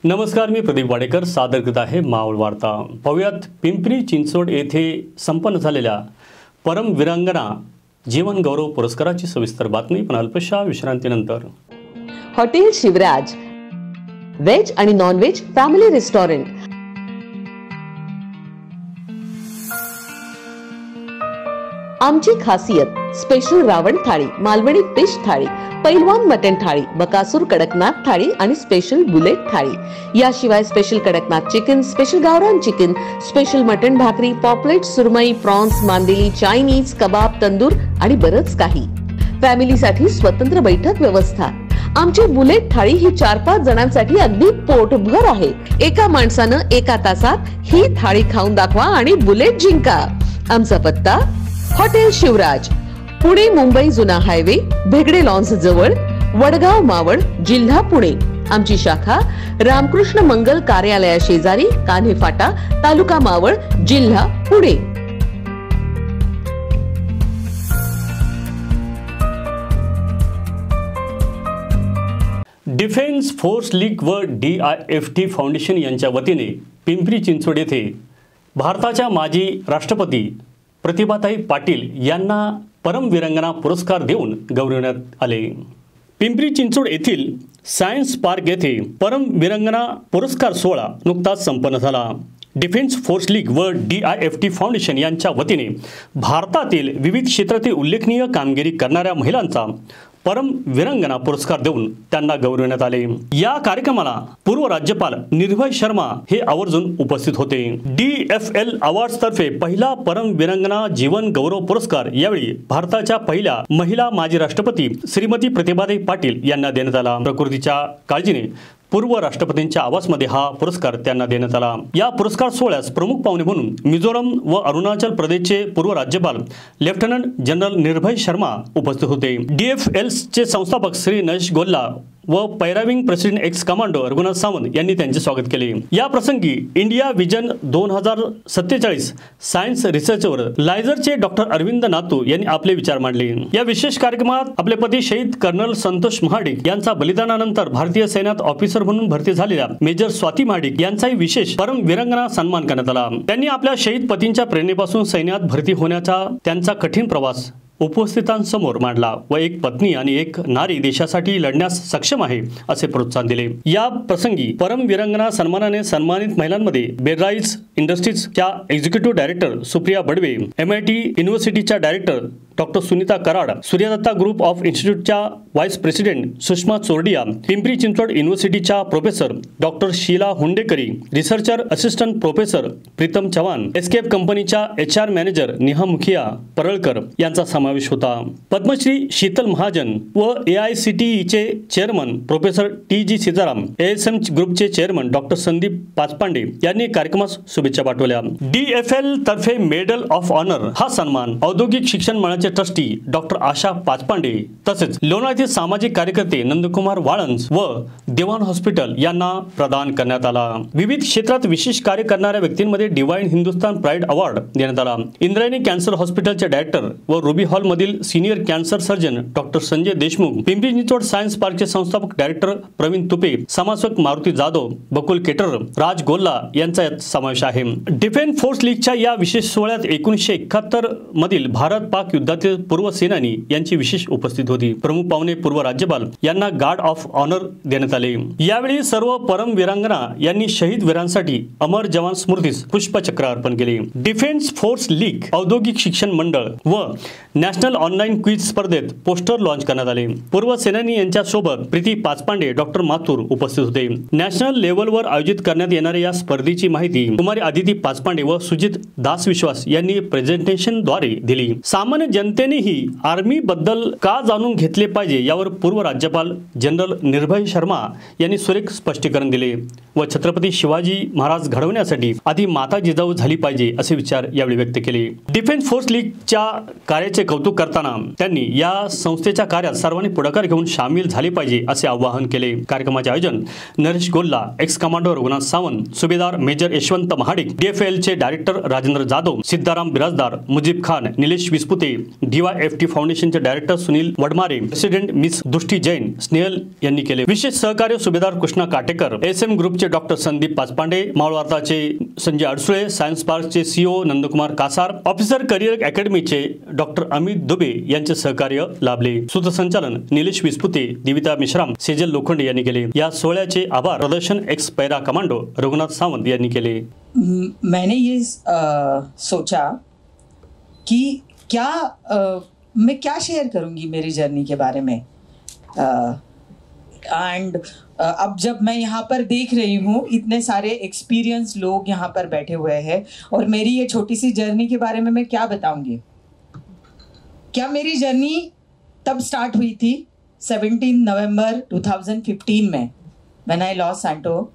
नमस्कार, मी प्रदीप वाडेकर सादर करत आहे मावळ वार्ता। पाहुयात पिंपरी चिंचवड येथे संपन्न झालेल्या परम वीरांगना जीवन गौरव पुरस्काराची सविस्तर बातमी, पण अल्पशा विश्रांतीनंतर। हॉटेल शिवराज वेज आणि नॉन वेज फॅमिली रेस्टॉरंट। आमची खासियत स्पेशल रावण थाळी, मालवणी फिश थाळी, पैलवान मटन थाळी, बकासूर कडकनाथ थाळी आणि स्पेशल बुलेट थाळी। याशिवाय स्पेशल कडकनाथ चिकन, स्पेशल गावरान चिकन, स्पेशल मटन भाकरी, पॉपलेट, सुरमई, प्रॉन्स, मांदेली, चायनीज, कबाब, तंदूर आणि बरंच काही। फॅमिलीसाठी स्वतंत्र बैठक व्यवस्था। आमची बुलेट थाळी ही 4-5 जणांसाठी अगदी पोटभर आहे। एका माणसानं एका तासात ही थाळी खाऊन दाखवा आणि बुलेट जिंका। आमचा पत्ता हॉटेल शिवराज, पुणे मुंबई जुना हायवे, भेगडे लॉन्स जवळ, वडगाव मावळ, जिल्हा पुणे। आमची शाखा रामकृष्ण मंगल कार्यालया शेजारी, कान्हे फाटा, तालुका मावळ, जिल्हा पुणे। डिफेन्स फोर्स लीग व DIFT फाउंडेशन यांच्या वतीने पिंपरी चिंचवड येथे भारताच्या माजी राष्ट्रपती प्रतिभाताई पाटील यांना परम वीरांगना पुरस्कार देऊन गौरवण्यात आले। पिंपरी चिंचवड येथील सायन्स पार्क येथे परम वीरांगना पुरस्कार सोहळा नुकताच संपन्न झाला। डिफेन्स फोर्स लीग व DIFT फाउंडेशन यांच्या वतीने भारतातील विविध क्षेत्रातील उल्लेखनीय कामगिरी करणाऱ्या महिलांचा परम वीरांगना पुरस्कार देऊन त्यांना गौरवण्यात आले। या कार्यक्रमाला पूर्व राज्यपाल निर्भय शर्मा हे आवर्जून उपस्थित होते। DFL अवॉर्ड्स तर्फे पहिला परम वीरांगना जीवन गौरव पुरस्कार यावेळी भारताच्या पहिल्या महिला माजी राष्ट्रपती श्रीमती प्रतिभाताई पाटील यांना देण्यात आला। प्रकृतीच्या काळजीने पूर्व राष्ट्रपतींच्या आवासमध्ये हा पुरस्कार त्यांना देण्यात आला। या पुरस्कार सोहळ्यास प्रमुख पाहुणे म्हणून मिझोरम व अरुणाचल प्रदेशचे पूर्व राज्यपाल लेफ्टनंट जनरल निर्भय शर्मा उपस्थित होते। DFL चे संस्थापक श्री नरेश गोल्ला व para wing president ex commando Raghunath Sawant यांनी त्यांचे स्वागत केले। या प्रसंगी इंडिया विजन 2047 सायन्स रिसर्चवर लायझरचे डॉक्टर अरविंद नातू यांनी आपले विचार मांडले। या विशेष कार्यक्रमात आपले पती शहीद कर्नल संतोष महाडिक यांचा बलिदानानंतर भारतीय सैन्यात ऑफिसर म्हणून भरती झालेल्या मेजर स्वाती महाडिक यांचाही विशेष परम वीरांगना सन्मान करण्यात आला। त्यांनी आपल्या शहीद पतींच्या प्रेरणेपासून सैन्यात भरती होण्याचा त्यांचा कठीण प्रवास उपस्थितांसमोर मांडला व एक पत्नी आणि एक नारी देशासाठी लढण्यास सक्षम आहे असे प्रोत्साहन दिले। या प्रसंगी परम वीरांगना सन्मानाने सन्मानित महिलांमध्ये बेराइज इंडस्ट्रीजच्या executive director Supriya Badve, MIT युनिव्हर्सिटीच्या director doctor Sunita Karad, Suryadatta group of इन्स्टिट्यूटच्या व्हाइस प्रेसिडेंट सुषमा चोरडिया, पिंपरी चिंचवड युनिव्हर्सिटीच्या professor doctor Sheela Hundekari, researcher assistant professor Pritam Chavan, Escape कंपनीच्या HR मॅनेजर नेहा मुखिया परळकर यांचा समावेश होता। पद्मश्री शीतल महाजन व AICTEचे chairman professor TG Sitaram, ASM ग्रुपचे चेअरमन डॉक्टर संदीप पाचपांडे यांनी कार्यक्रमास शुभेच्छा पाठवल्या। DFL तर्फे मेडल ऑफ ऑनर हा सन्मान औद्योगिक शिक्षण मंडळाचे ट्रस्टी डॉक्टर आशा पाचपांडे तसेच लोणा येथील सामाजिक कार्यकर्ते नंदकुमार वाळंज व देवान हॉस्पिटल यांना प्रदान करण्यात आला। विविध क्षेत्रात विशेष कार्य करणाऱ्या व्यक्तींमध्ये डिवाइन हिंदुस्तान प्राइड अवॉर्ड देण्यात आला। इंद्रायणी कॅन्सर हॉस्पिटलचे डायरेक्टर व रुबी हॉल मधील senior cancer surgeon doctor Sanjay Deshmukh, Pimpri Chinchwad science पार्कचे संस्थापक डायरेक्टर प्रवीण तुपे, समाजसेवक मारुती जाधव, बकुल केटर, राज गोल्ला यांचा यात समावेश आहे। डिफेन्स फोर्स लीगच्या या विशेष सोहळ्यात 1971 मधील भारत पाक युद्धातील पूर्व सेनानी यांची विशेष उपस्थिती होती। प्रमुख पाहुणे पूर्व राज्यपाल यांना गार्ड ऑफ ऑनर देण्यात आले। यावेळी सर्व परम वीरांगना यांनी शहीद वीरांसाठी अमर जवान स्मृतीस पुष्पचक्र अर्पण केले। डिफेन्स फोर्स लीग औद्योगिक शिक्षण मंडळ व नॅशनल ऑनलाईन क्विज स्पर्धेत पोस्टर लॉन्च करण्यात आले। पूर्व सेनानी यांच्या सोबत प्रीती पाचपांडे, डॉक्टर माथुर उपस्थित होते। नॅशनल लेव्हलवर आयोजित करण्यात येणाऱ्या या स्पर्धेची माहिती कुमारी आदिती पाचपांडे व सुजित दास विश्वास यांनी प्रेझेंटेशनद्वारे दिली। सामान्य जनतेनेही आर्मी बद्दल का जाणून घेतले पाहिजे यावर पूर्व राज्यपाल जनरल निर्भय शर्मा यांनी सुरेख स्पष्टीकरण दिले व छत्रपती शिवाजी महाराज घडवण्यासाठी आधी माता जिजाऊ झाली पाहिजे असे विचार यावेळी व्यक्त केले। डिफेन्स फोर्स लीगच्या कार्याचे कौतुक करताना त्यांनी या संस्थेच्या कार्यात सर्वांनी पुढाकार घेऊन सामील झाले पाहिजे असे आवाहन केले। कार्यक्रमाचे आयोजन Naresh Golla, ex commando Raghunath Sawant, Subedar major Yashwant Mahadik, DFL चे डायरेक्टर राजेंद्र जाधव, सिद्धाराम बिराजदार, मुजीब खान, निलेश विस्पुते, DYFT फाउंडेशनचे director Sunil Wadmare, president miss Drishti Jain Snehal यांनी केले. विशेष सहकार्य सुभेदार कृष्णा काटेकर, SM ग्रुपचे डॉक्टर संदीप पाचपांडे, मावळवार्ताचे संजय अडसुळे, सायन्स पार्कचे CEO Nandkumar Kasar, officer career अकॅडमीचे डॉक्टर अमित दुबे यांचे सहकार्य लाभले. सूत्रसंचालन निलेश विस्पुते, दिविता मिश्राम, सेजल लोखंडे यांनी केले. या सोहळ्याचे आभार प्रदर्शन x para commando Raghunath Sawant यांनी केले. मैंने ये सोचा कि मैं क्या शेयर करूंगी मेरी जर्नी के बारे में. एंड अब जब मैं यहाँ पर देख रही हूँ इतने सारे एक्सपीरियंस लोग यहाँ पर बैठे हुए हैं और मेरी ये छोटी सी जर्नी के बारे में मैं क्या बताऊंगी. क्या मेरी जर्नी तब स्टार्ट हुई थी 17 नवंबर 2015 में व्हेन आई लॉस्ट सैंटो.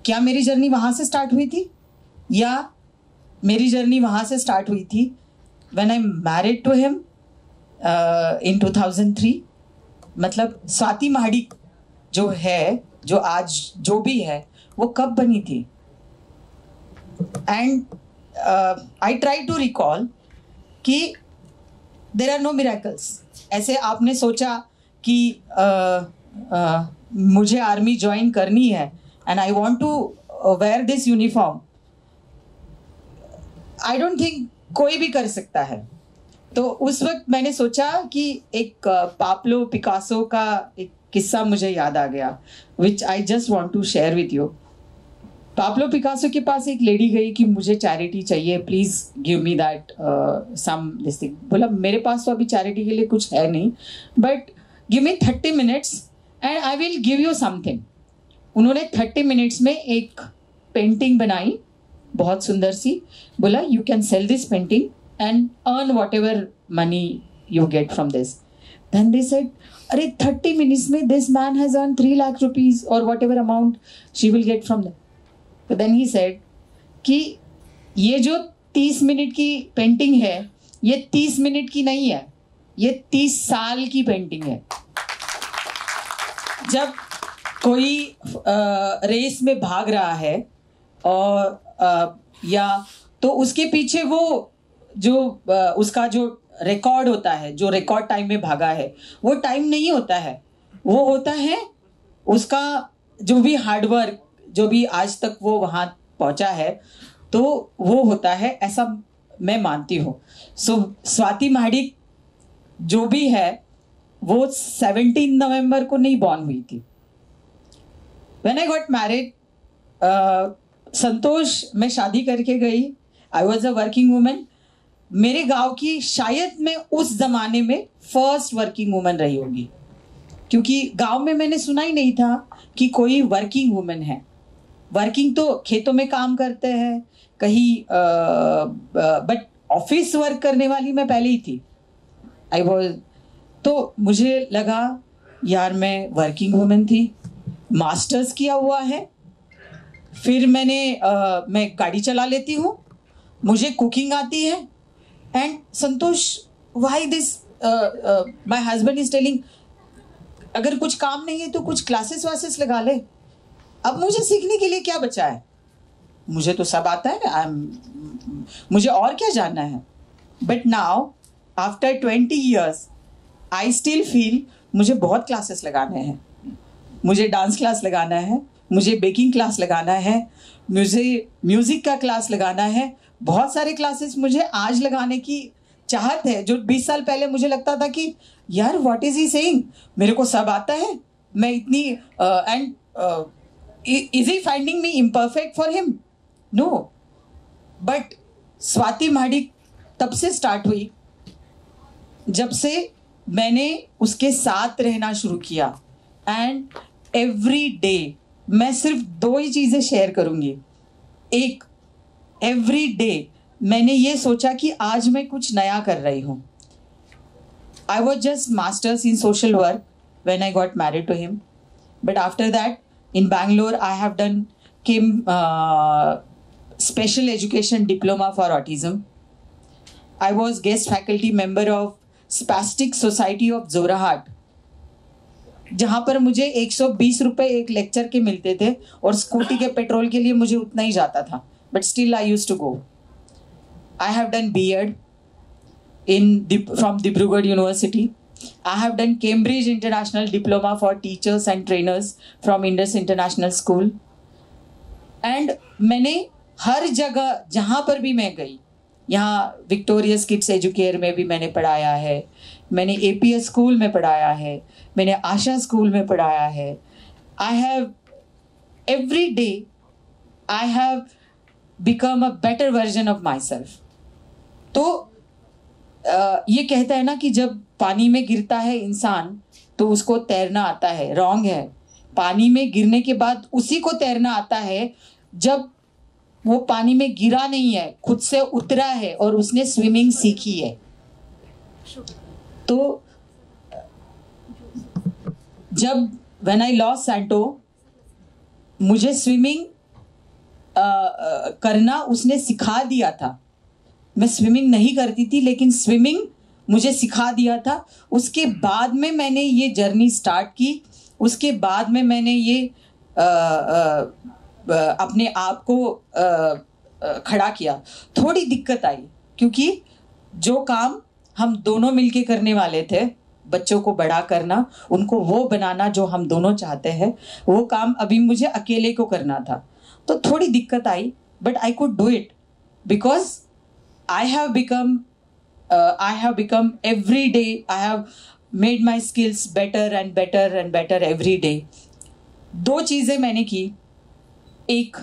क्या मेरी जर्नी वहाँ से स्टार्ट हुई थी या मेरी जर्नी वहाँ से स्टार्ट हुई थी when I married to him in 2003. मतलब स्वाति महाडिक जो है, जो आज जो भी है, वो कब बनी थी. And I try to recall कि देर आर नो मिरेकल्स. ऐसे आपने सोचा कि मुझे आर्मी ज्वाइन करनी है and I want to wear this uniform. I don't think कोई भी कर सकता है. तो उस वक्त मैंने सोचा कि एक पाब्लो पिकासो का एक किस्सा मुझे याद आ गया, which I just want to share with you. Pablo Picasso के पास एक लेडी गई कि मुझे चैरिटी चाहिए, please give me that some this thing. बोला मेरे पास तो अभी चैरिटी के लिए कुछ है नहीं, but give me 30 minutes and I will give you something. उन्होंने 30 मिनट्स में एक पेंटिंग बनाई, बहुत सुंदर सी. बोला you can sell this painting and earn whatever money you get from this. Then they said अरे 30 मिनट्स में this man has earn 3 lakh rupees और whatever amount she will get from that. तो then he said कि ये जो 30 minute की painting है ये 30 मिनट की नहीं है, ये 30 साल की पेंटिंग है. जब कोई रेस में भाग रहा है और या तो उसके पीछे वो जो उसका जो रिकॉर्ड होता है, जो रिकॉर्ड टाइम में भागा है, वो टाइम नहीं होता है, वो होता है उसका जो भी हार्डवर्क, जो भी आज तक वो वहाँ पहुँचा है, तो वो होता है, ऐसा मैं मानती हूँ. सो स्वाति महाडिक जो भी है वो 17 नवंबर को नहीं बॉर्न हुई थी. When I got married, संतोष मैं शादी करके गई. I was a working woman. मेरे गांव की शायद मैं उस जमाने में फर्स्ट वर्किंग वुमन रही होगी, क्योंकि गांव में मैंने सुना ही नहीं था कि कोई वर्किंग वुमन है. वर्किंग तो खेतों में काम करते हैं कहीं, बट ऑफिस वर्क करने वाली मैं पहले ही थी. I was, तो मुझे लगा यार मैं वर्किंग वुमन थी, मास्टर्स किया हुआ है, फिर मैं गाड़ी चला लेती हूँ, मुझे कुकिंग आती है. And Santosh why this my husband is telling अगर कुछ काम नहीं है तो कुछ क्लासेस वासेस लगा ले. अब मुझे सीखने के लिए क्या बचा है, मुझे तो सब आता है, मुझे और क्या जानना है. But now after 20 years I still feel मुझे बहुत क्लासेस लगाने हैं. मुझे डांस क्लास लगाना है, मुझे बेकिंग क्लास लगाना है, मुझे म्यूजिक का क्लास लगाना है. बहुत सारे क्लासेस मुझे आज लगाने की चाहत है, जो 20 साल पहले मुझे लगता था कि यार व्हाट इज ही सेइंग, मेरे को सब आता है, मैं इतनी and is he finding me imperfect for him. No, but Swati Mahadik तब से स्टार्ट हुई जब से मैंने उसके साथ रहना शुरू किया. एंड एवरी डे मैं सिर्फ 2 ही चीज़ें शेयर करूँगी. एक, एवरी डे मैंने ये सोचा कि आज मैं कुछ नया कर रही हूँ. I was just masters in social work when I got married to him, but after that in Bangalore I have done special education diploma for autism. I was guest faculty member of Spastic Society of Zorahat, जहाँ पर मुझे 120 रुपये एक lecture के मिलते थे और scooty के पेट्रोल के लिए मुझे उतना ही जाता था, but still I use to go. I have done B.Ed. from Dibrugarh University. I have done Cambridge International Diploma for Teachers and Trainers from Indus International School. And मैंने हर जगह जहाँ पर भी मैं गई, यहाँ विक्टोरियस किड्स एजुकेयर में भी मैंने पढ़ाया है, मैंने APS स्कूल में पढ़ाया है, मैंने आशा स्कूल में पढ़ाया है. I have every day I have become a better version of myself. तो ये कहता है ना कि जब पानी में गिरता है इंसान तो उसको तैरना आता है. रॉन्ग है. पानी में गिरने के बाद उसी को तैरना आता है जब वो पानी में गिरा नहीं है, खुद से उतरा है और उसने स्विमिंग सीखी है. तो जब व्हेन आई लॉस्ट सैंटो, मुझे स्विमिंग करना उसने सिखा दिया था. मैं स्विमिंग नहीं करती थी लेकिन स्विमिंग मुझे सिखा दिया था. उसके बाद में मैंने ये जर्नी स्टार्ट की. उसके बाद में मैंने ये अपने आप को खड़ा किया. थोड़ी दिक्कत आई क्योंकि जो काम हम दोनों मिलके करने वाले थे, बच्चों को बड़ा करना, उनको वो बनाना जो हम दोनों चाहते हैं, वो काम अभी मुझे अकेले को करना था. तो थोड़ी दिक्कत आई, but I could do it because I have become every day, I have made my skills better and better and better every day. 2 चीज़ें मैंने की. एक,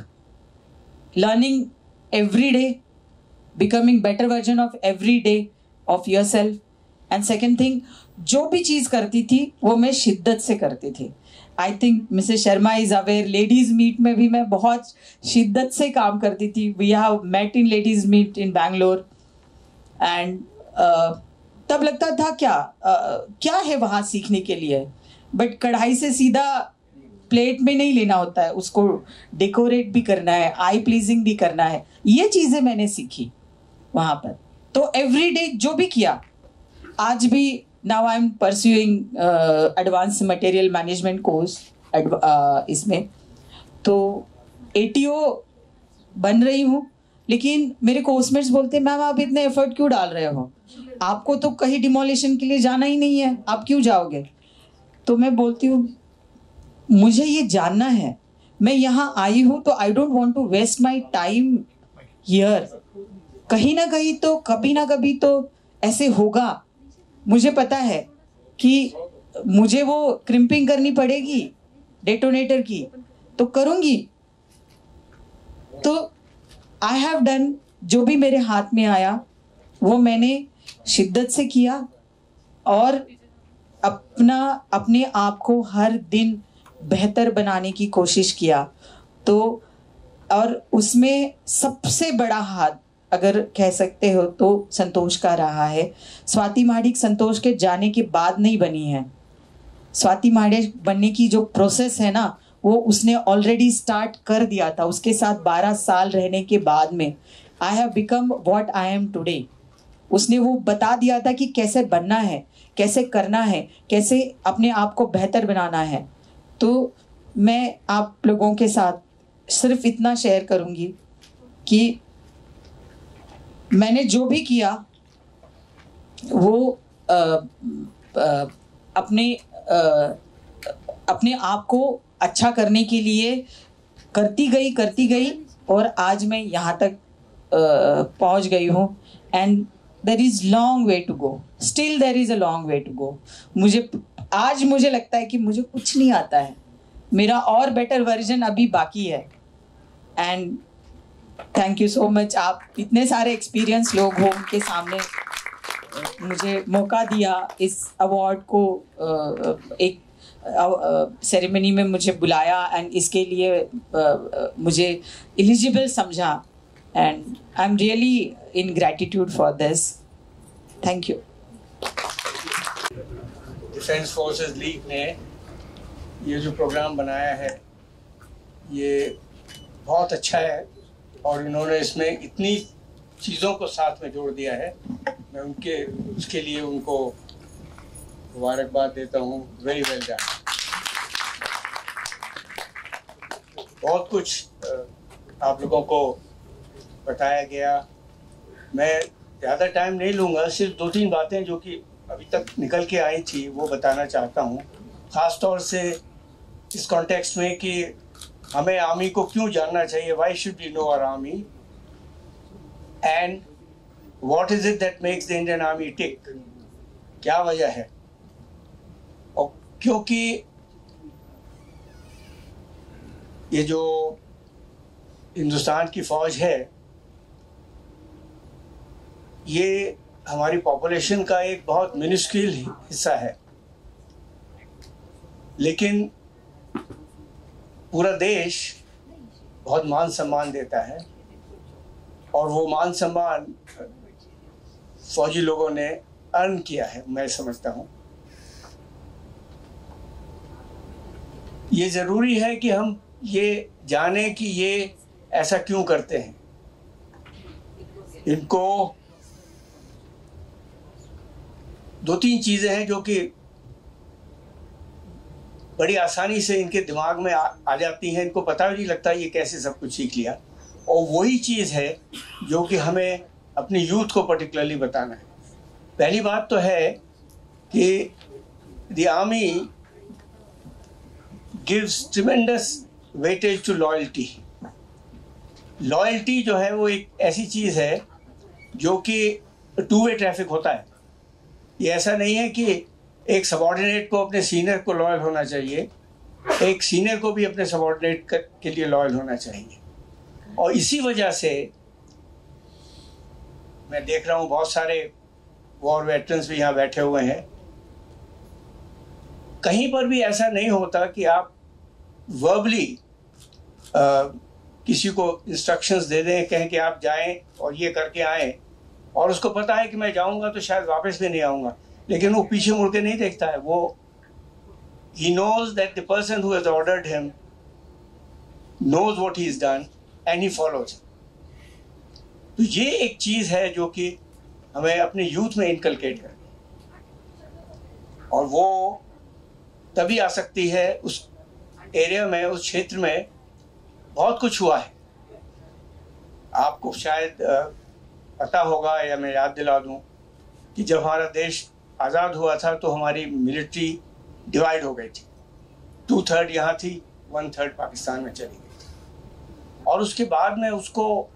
learning every day, becoming better version of every day of yourself. And second thing, जो भी चीज़ करती थी वो मैं शिद्दत से करती थी. I think Mrs. Sharma is aware, ladies meet में भी मैं बहुत शिद्दत से काम करती थी. We have met in ladies meet in Bangalore and तब लगता था क्या है वहाँ सीखने के लिए, बट कढ़ाई से सीधा प्लेट में नहीं लेना होता है, उसको डेकोरेट भी करना है, आई प्लीजिंग भी करना है. ये चीज़ें मैंने सीखी वहाँ पर. तो एवरीडे जो भी किया, आज भी now I'm pursuing advanced material management course इसमें. तो ATO बन रही हूँ, लेकिन मेरे कोर्समेट्स बोलते हैं मैम आप इतने एफर्ट क्यों डाल रहे हो, आपको तो कहीं डिमोलिशन के लिए जाना ही नहीं है, आप क्यों जाओगे. तो मैं बोलती हूँ मुझे ये जानना है, मैं यहाँ आई हूँ तो I don't want to waste my time here. कहीं ना कहीं तो कभी ना कभी तो ऐसे होगा. मुझे पता है कि मुझे वो क्रिम्पिंग करनी पड़ेगी डेटोनेटर की, तो करूँगी. तो आई हैव डन जो भी मेरे हाथ में आया वो मैंने शिद्दत से किया और अपने आप को हर दिन बेहतर बनाने की कोशिश किया. तो और उसमें सबसे बड़ा हाथ अगर कह सकते हो तो संतोष का रहा है. स्वाति महाडिक संतोष के जाने के बाद नहीं बनी है. स्वाति महाडिक बनने की जो प्रोसेस है ना, वो उसने ऑलरेडी स्टार्ट कर दिया था. उसके साथ 12 साल रहने के बाद में I have become what I am today. उसने वो बता दिया था कि कैसे बनना है, कैसे करना है, कैसे अपने आप को बेहतर बनाना है. तो मैं आप लोगों के साथ सिर्फ इतना शेयर करूँगी कि मैंने जो भी किया वो अपने आप को अच्छा करने के लिए करती गई और आज मैं यहाँ तक पहुँच गई हूँ. And there is long way to go, still there is a long way to go. मुझे लगता है कि मुझे कुछ नहीं आता है, मेरा और बेटर वर्जन अभी बाकी है. And thank you so much. आप इतने सारे एक्सपीरियंस लोग हो, उनके सामने मुझे मौका दिया, इस अवार्ड को एक सेरेमनी में मुझे बुलाया एंड इसके लिए मुझे एलिजिबल समझा. And I am really in gratitude for this. Thank you. Defence forces league ने ये जो प्रोग्राम बनाया है ये बहुत अच्छा है और इन्होंने इसमें इतनी चीज़ों को साथ में जोड़ दिया है. मैं उसके लिए उनको मुबारकबाद देता हूँ. Very well done. बहुत कुछ आप लोगों को बताया गया. मैं ज़्यादा टाइम नहीं लूँगा, सिर्फ 2-3 बातें जो कि अभी तक निकल के आई थी वो बताना चाहता हूँ, ख़ास तौर से इस कॉन्टेक्स्ट में कि हमें आर्मी को क्यों जानना चाहिए, why should we know our army and what is it that makes the Indian army tick, क्या वजह है। और क्योंकि ये जो हिंदुस्तान की फ़ौज है ये हमारी पॉपुलेशन का एक बहुत मिनिस्क्यूल हिस्सा है, लेकिन पूरा देश बहुत मान सम्मान देता है और वो मान सम्मान फौजी लोगों ने अर्न किया है, मैं समझता हूँ। ये ज़रूरी है कि हम ये जानें कि ये ऐसा क्यों करते हैं। इनको 2-3 चीज़ें हैं जो कि बड़ी आसानी से इनके दिमाग में आ जाती हैं, इनको पता भी नहीं लगता ये कैसे सब कुछ सीख लिया। और वही चीज़ है जो कि हमें अपनी यूथ को पर्टिकुलरली बताना है। पहली बात तो है कि the army gives tremendous weightage to loyalty. Loyalty जो है वो एक ऐसी चीज़ है जो कि 2 वे ट्रैफिक होता है। ये ऐसा नहीं है कि एक सबॉर्डिनेट को अपने सीनियर को लॉयल होना चाहिए, एक सीनियर को भी अपने सबॉर्डिनेट के लिए लॉयल होना चाहिए। और इसी वजह से मैं देख रहा हूँ बहुत सारे वॉर वेटरन्स भी यहाँ बैठे हुए हैं। कहीं पर भी ऐसा नहीं होता कि आप वर्बली किसी को इंस्ट्रक्शंस दे दें, कहें कि आप जाएं और ये करके आएं, और उसको पता है कि मैं जाऊंगा तो शायद वापस भी नहीं आऊंगा, लेकिन वो पीछे मुड़ के नहीं देखता है। वो he knows that the person who has ordered him knows what he has done and he follows. तो ये एक चीज़ है जो कि हमें अपने यूथ में इनकलकेट करनी है, और वो तभी आ सकती है उस एरिया में, उस क्षेत्र में बहुत कुछ हुआ है। आपको शायद पता होगा या मैं याद दिला दूं कि जब हमारा देश आज़ाद हुआ था तो हमारी मिलिट्री डिवाइड हो गई थी। 2/3 यहाँ थी, 1/3 पाकिस्तान में चली गई थी। और उसके बाद में उसको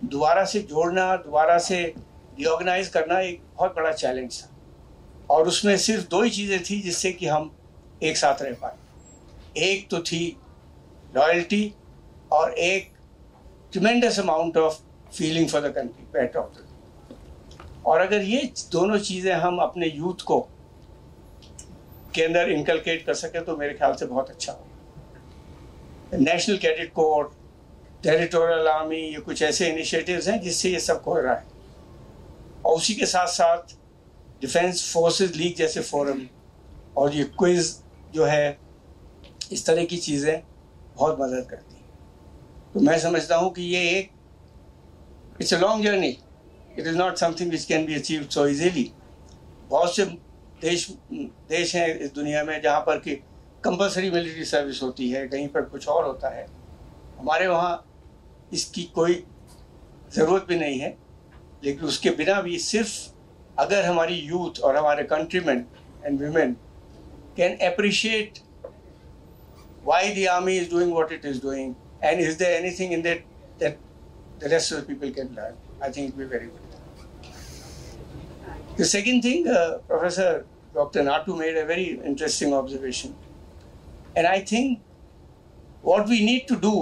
दोबारा से जोड़ना, दोबारा से रिऑर्गेनाइज करना एक बहुत बड़ा चैलेंज था। और उसमें सिर्फ 2 ही चीज़ें थी जिससे कि हम एक साथ रह पाए। एक तो थी लॉयल्टी और एक tremendous amount of feeling for the country, patriotism. और अगर ये दोनों चीज़ें हम अपने यूथ को के अंदर इनकलकेट कर सके तो मेरे ख्याल से बहुत अच्छा होगा। National cadet corps, territorial army, ये कुछ ऐसे इनिशिएटिव्स हैं जिससे ये सब हो रहा है। और उसी के साथ साथ डिफेंस फोर्सेस लीग जैसे फोरम और ये क्विज जो है, इस तरह की चीज़ें बहुत मदद करती हैं। तो मैं समझता हूँ कि ये एक it's a long journey, it is not something which can be achieved so easily. बहुत से देश हैं इस दुनिया में जहाँ पर कि कंपलसरी मिलिट्री सर्विस होती है, कहीं पर कुछ और होता है। हमारे वहाँ इसकी कोई ज़रूरत भी नहीं है, लेकिन उसके बिना भी सिर्फ अगर हमारी यूथ और हमारे countrymen and women can appreciate why the army is doing what it is doing and is there anything in that the rest of the people can learn, I think it will be very good. The second thing, Professor Dr. Natu made a very interesting observation, and I think what we need to do,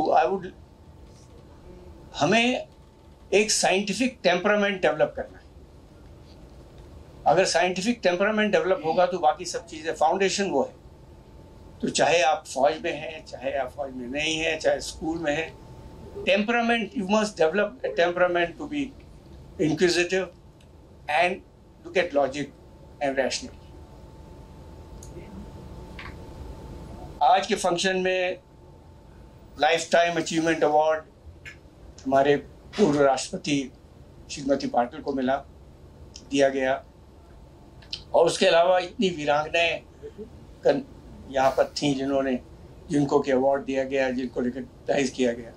हमें एक scientific temperament develop करना है। अगर scientific temperament develop होगा तो बाकी सब चीज़ें, फाउंडेशन वो है। तो चाहे आप फौज में हैं, चाहे आप फौज में नहीं हैं, चाहे स्कूल में हैं, temperament, you must develop a temperament to be inquisitive and look at logic and rational. आज के फंक्शन में लाइफ टाइम अचीवमेंट अवार्ड हमारे पूर्व राष्ट्रपति श्रीमती पाटिल को दिया गया, और उसके अलावा इतनी वीरांगनाएं यहाँ पर थीं जिनको के अवार्ड दिया गया, जिनको रिकग्नाइज किया गया।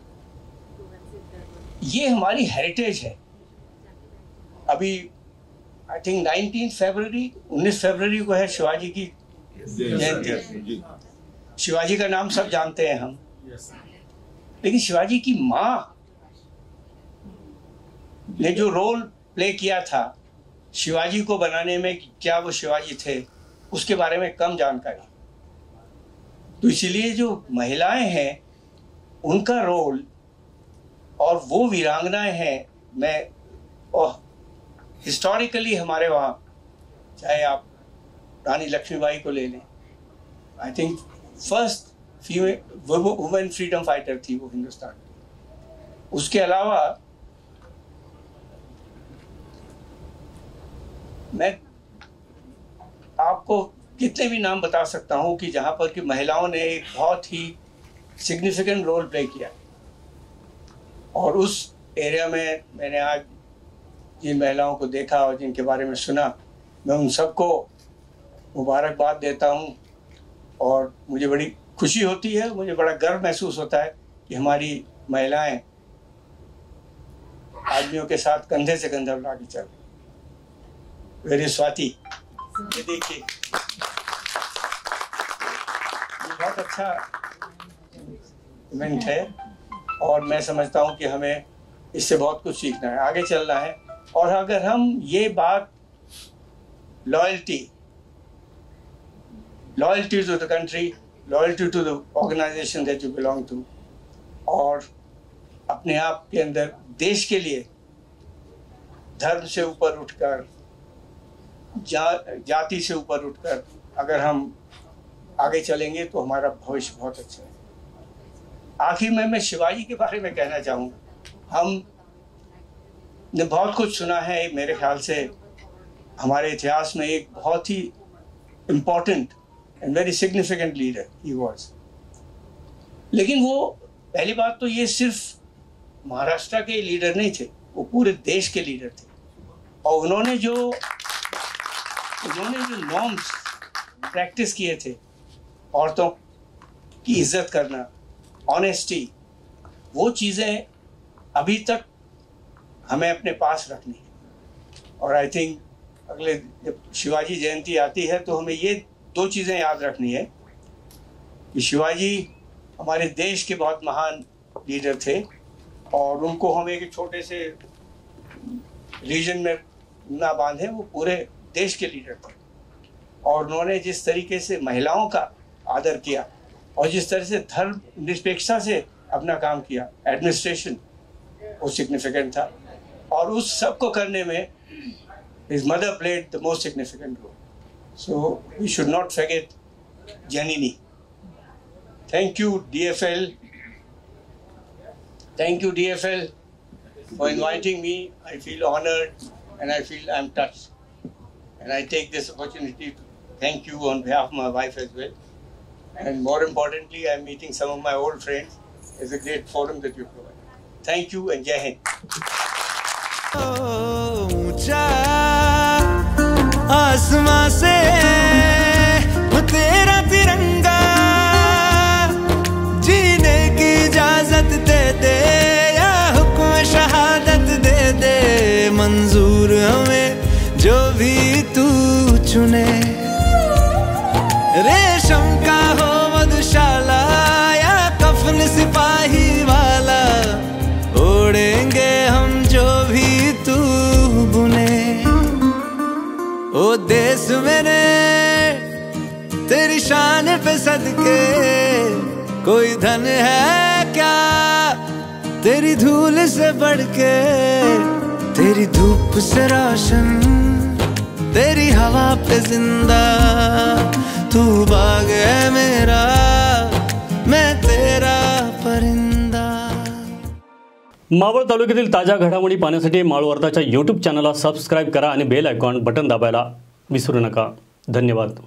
ये हमारी हेरिटेज है। अभी आई थिंक 19 फरवरी को है शिवाजी की जयंती। शिवाजी का नाम सब जानते हैं हम, लेकिन शिवाजी की माँ ने जो रोल प्ले किया था शिवाजी को बनाने में, क्या वो शिवाजी थे, उसके बारे में कम जानकारी। तो इसीलिए जो महिलाएं हैं उनका रोल और वो वीरांगनाएं हैं, मैं हिस्टोरिकली हमारे वहाँ, चाहे आप रानी लक्ष्मीबाई को ले लें, I think first female women freedom fighter थी वो हिंदुस्तान की। उसके अलावा मैं आपको कितने भी नाम बता सकता हूं कि जहां पर कि महिलाओं ने एक बहुत ही सिग्निफिकेंट रोल प्ले किया। और उस एरिया में मैंने आज जिन महिलाओं को देखा और जिनके बारे में सुना, मैं उन सबको मुबारकबाद देता हूं और मुझे बड़ी खुशी होती है, मुझे बड़ा गर्व महसूस होता है कि हमारी महिलाएं आदमियों के साथ कंधे से कंधा मिला के चल रही। वेरी स्वाति, ये देखिए, बहुत अच्छा इवेंट है और मैं समझता हूं कि हमें इससे बहुत कुछ सीखना है, आगे चलना है। और अगर हम ये बात loyalty to the country, loyalty to the organization that you belong to, और अपने आप के अंदर देश के लिए धर्म से ऊपर उठकर, जाति से ऊपर उठकर अगर हम आगे चलेंगे तो हमारा भविष्य बहुत अच्छा है। आखिर में मैं शिवाजी के बारे में कहना चाहूँगा। हम ने बहुत कुछ सुना है, मेरे ख्याल से हमारे इतिहास में एक बहुत ही important and very significant leader he was. लेकिन वो पहली बात तो ये सिर्फ महाराष्ट्र के लीडर नहीं थे, वो पूरे देश के लीडर थे। और उन्होंने जो नॉर्म्स प्रैक्टिस किए थे, औरतों की इज्जत करना, ऑनेस्टी, वो चीज़ें अभी तक हमें अपने पास रखनी है। और आई थिंक अगले जब शिवाजी जयंती आती है तो हमें ये दो चीज़ें याद रखनी है कि शिवाजी हमारे देश के बहुत महान लीडर थे और उनको हम एक छोटे से रीजन में ना बांधे, वो पूरे देश के लीडर थे। और उन्होंने जिस तरीके से महिलाओं का आदर किया और जिस तरह से धर्म निरपेक्षता से अपना काम किया, एडमिनिस्ट्रेशन, वो सिग्निफिकेंट था। और उस सब को करने में his mother played the most significant role. So we should not forget Janini. Thank you DFL. Thank you DFL for inviting me. I feel honored and I feel I'm touched. And I take this opportunity to thank you on behalf of my wife as well. And more importantly, I'm meeting some of my old friends. It's a great forum that you provide. Thank you and Jai Hind. आसमां से वो तेरा तिरंगा, जीने की इजाजत दे दे या हुक्म शहादत दे दे, मंजूर हमें जो भी तू चुने। रेशम का हो मधुशाला या कफन सिपाही वाला, ओढ़ेंगे हम जो भी तू बुने। ओ देश मेरे तेरी शान पे सदके, कोई धन है क्या तेरी धूल से बढ़ के, तेरी धूप से रोशन, तेरी हवा पे जिंदा, तू बाग है मेरा, मैं तेरा परिंदा। मावळ तालुक्यातील ताज्या घडामोडी पाहण्यासाठी माळवार्ताच्या यूट्यूब चॅनलला सबस्क्राईब करा आणि बेल आयकॉन बटन दाबायला विसरू नका। धन्यवाद।